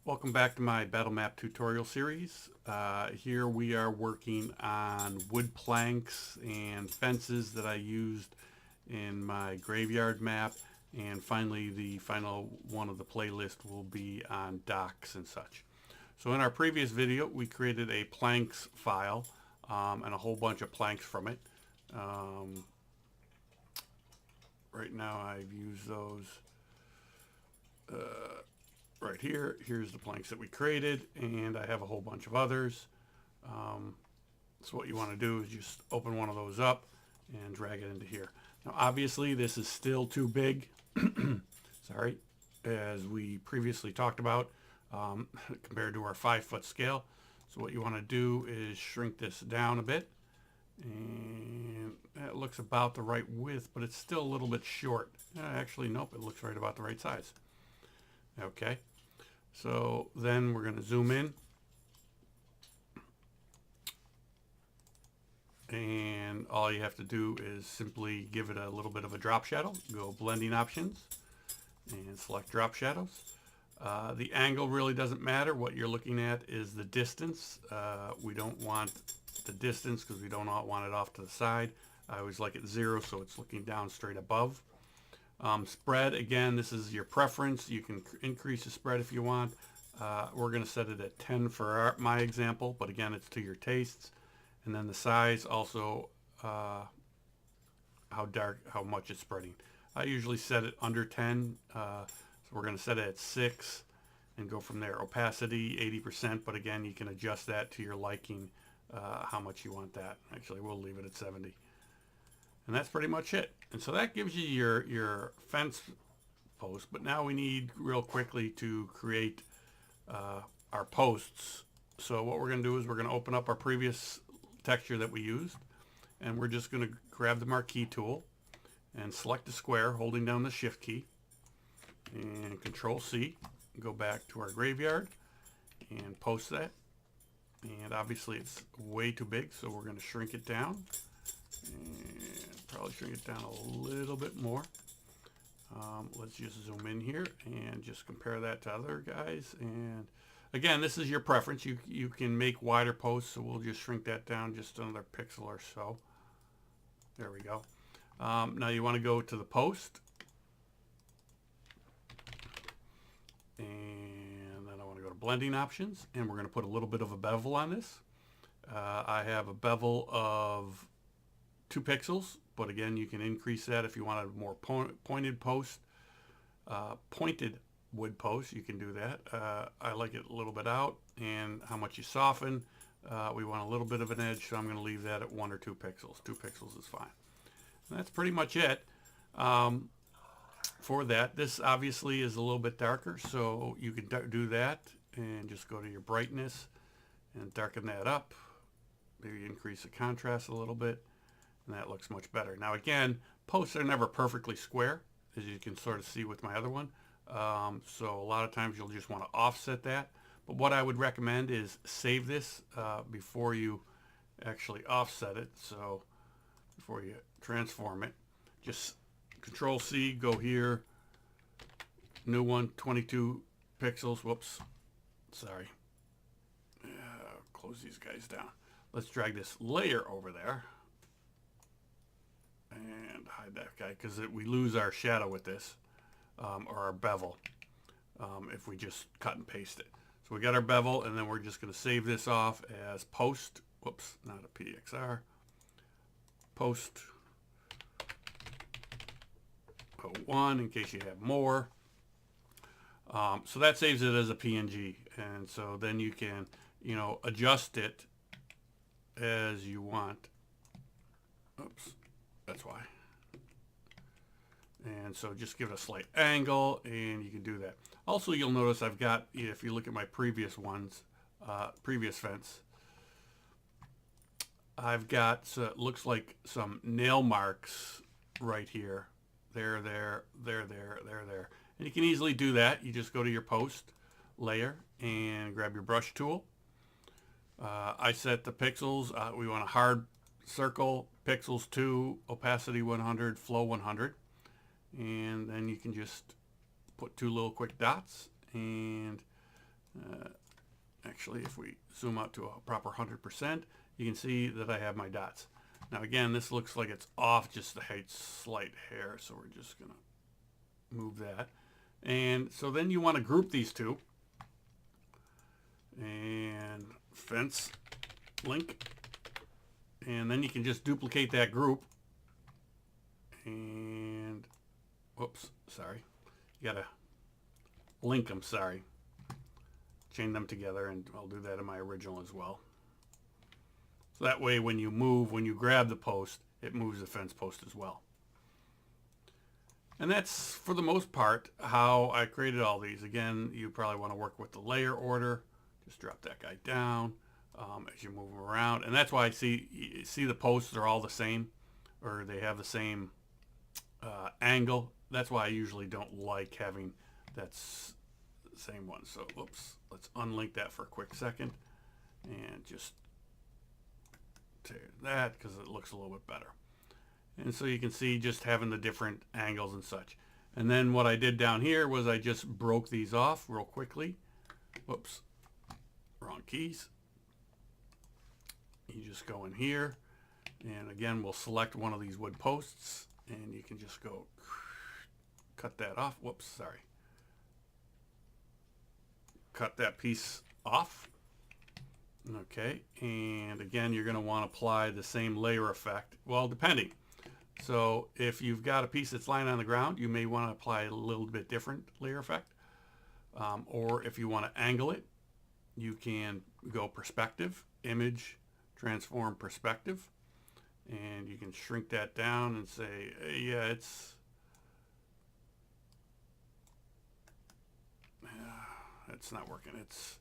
Welcome back to my Battlemap tutorial series. Here we are working on wood planks and fences that I used in my graveyard map, and finally the final one of the playlist will be on docks and such. So in our previous video we created a planks file and a whole bunch of planks from it. Right now I've used those right here. Here's the planks that we created, and I have a whole bunch of others. So what you want to do is just open one of those up and drag it into here. Now obviously this is still too big, sorry, as we previously talked about, compared to our 5-foot scale. So what you want to do is shrink this down a bit, and that looks about the right width, but it's still a little bit short. Actually, nope, it looks right about the right size. Okay, so then we're going to zoom in, and all you have to do is simply give it a little bit of a drop shadow. Go blending options and select drop shadows. The angle really doesn't matter. What you're looking at is the distance. We don't want the distance because we don't want it off to the side. I always like it 0 so it's looking down straight above. Spread, again, this is your preference. You can increase the spread if you want. We're going to set it at 10 for my example, but again, it's to your tastes. And then the size also, how much it's spreading. I usually set it under 10, so we're going to set it at 6 and go from there. Opacity 80%, but again, you can adjust that to your liking, how much you want that. Actually, we'll leave it at 70. And that's pretty much it. And so that gives you your fence post. But now we need real quickly to create our posts. So what we're going to do is we're going to open up our previous texture that we used. And we're just going to grab the marquee tool and select the square holding down the shift key. And Control C. Go back to our graveyard and post that. And obviously it's way too big, so we're going to shrink it down. And probably shrink it down a little bit more. Let's just zoom in here and just compare that to other guys. And again, this is your preference. You can make wider posts, so we'll just shrink that down just another pixel or so. There we go. Now you want to go to the post, and then I want to go to blending options, and we're going to put a little bit of a bevel on this. I have a bevel of 2 pixels, but again, you can increase that if you want a more pointed post, pointed wood post. You can do that. I like it a little bit out, and how much you soften. We want a little bit of an edge, so I'm going to leave that at 1 or 2 pixels. 2 pixels is fine. And that's pretty much it for that. This obviously is a little bit darker, so you can do that and just go to your brightness and darken that up. Maybe increase the contrast a little bit. And that looks much better. Now again, posts are never perfectly square, as you can sort of see with my other one. So a lot of times you'll just want to offset that. But what I would recommend is save this before you actually offset it. So before you transform it, just Control C, go here, new one, 22 pixels. Whoops, sorry. Close these guys down. Let's drag this layer over there. And hide that guy, because we lose our shadow with this, or our bevel, if we just cut and paste it. So we got our bevel, and then we're just going to save this off as post. Whoops, not a PXR. Post 01 in case you have more. So that saves it as a PNG, and so then you can, adjust it as you want. Oops. That's why. And so just give it a slight angle, and you can do that. Also, you'll notice I've got, if you look at my previous ones, previous fence, I've got, so it looks like some nail marks right here. There. And you can easily do that. You just go to your post layer and grab your brush tool. I set the pixels. We want a hard circle, pixels 2, opacity 100, flow 100, and then you can just put 2 little quick dots, and Actually, if we zoom out to a proper 100%, you can see that I have my dots. Now again, this looks like it's off just a slight hair, so we're just going to move that. And so then you want to group these two. And fence link. And then you can just duplicate that group. And, whoops, sorry. You got to link them, sorry. Chain them together, and I'll do that in my original as well. So that way when you move, when you grab the post, it moves the fence post as well. And that's, for the most part, how I created all these. Again, you probably want to work with the layer order. Just drop that guy down as you move them around. And that's why you see the posts are all the same, or they have the same angle. That's why I usually don't like having that same one. So, oops, let's unlink that for a quick second and just tear that because it looks a little bit better. And so you can see just having the different angles and such. And then what I did down here was I just broke these off real quickly. Whoops, wrong keys. You just go in here, and again we'll select one of these wood posts, and you can just go cut that off. Whoops, sorry. Cut that piece off. Okay, and again you're going to want to apply the same layer effect, well, depending. So if you've got a piece that's lying on the ground, you may want to apply a little bit different layer effect. Or if you want to angle it, you can go perspective, image, transform perspective, and you can shrink that down and say, hey, yeah, it's not working. It's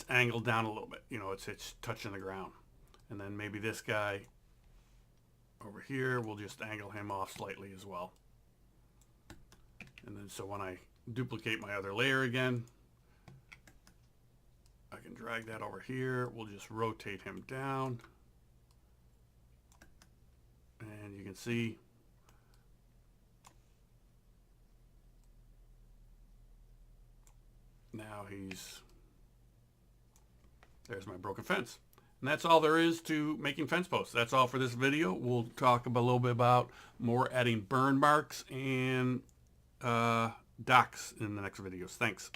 angled down a little bit. You know, it's touching the ground. And then maybe this guy over here, we'll just angle him off slightly as well. And then so when I duplicate my other layer again, I can drag that over here. We'll just rotate him down. And you can see now there's my broken fence. And that's all there is to making fence posts. That's all for this video. We'll talk a little bit about more adding burn marks and docks in the next videos. Thanks.